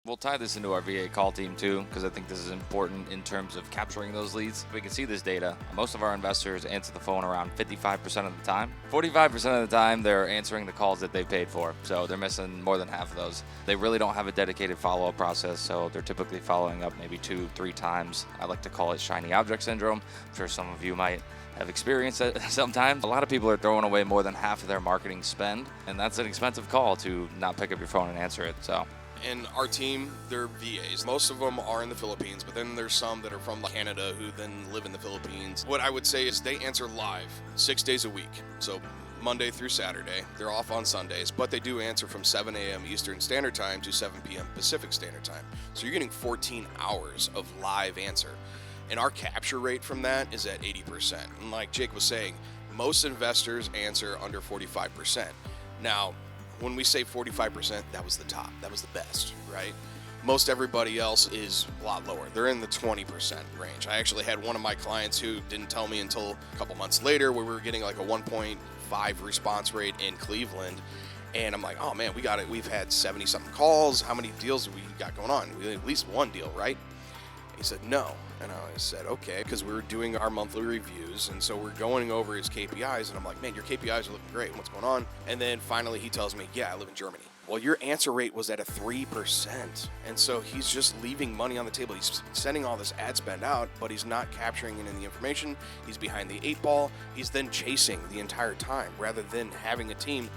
We'll tie this into our VA call team too, because I think this is important in terms of capturing those leads. We can see this data. Most of our investors answer the phone around 55% of the time. 45% of the time, they're answering the calls that they paid for. So they're missing more than half of those. They really don't have a dedicated follow-up process, so they're typically following up maybe 2-3 times. I like to call it shiny object syndrome. I'm sure some of you might have experienced it sometimes. A lot of people are throwing away more than half of their marketing spend, and that's an expensive call to not pick up your phone and answer it. So. And our team, they're VAs. Most of them are in the Philippines, but then there's some that are from Canada who then live in the Philippines. What I would say is they answer live 6 days a week. So Monday through Saturday. They're off on Sundays, but they do answer from 7 a.m. Eastern Standard Time to 7 p.m. Pacific Standard Time. So you're getting 14 hours of live answer. And our capture rate from that is at 80%. And like Jake was saying, most investors answer under 45%. Now, when we say 45%, that was the top. That was the best, right? Most everybody else is a lot lower. They're in the 20% range. I actually had one of my clients who didn't tell me until a couple months later where we were getting like a 1.5 response rate in Cleveland. And I'm like, oh man, we got it. We've had 70 something calls. How many deals have we got going on? We had at least one deal, right? He said, no. And I said, okay, because we were doing our monthly reviews. And so we're going over his KPIs. And I'm like, man, your KPIs are looking great. What's going on? And then finally he tells me, yeah, I live in Germany. Well, your answer rate was at a 3%. And so he's just leaving money on the table. He's sending all this ad spend out, but he's not capturing it in the information. He's behind the 8 ball. He's then chasing the entire time rather than having a team.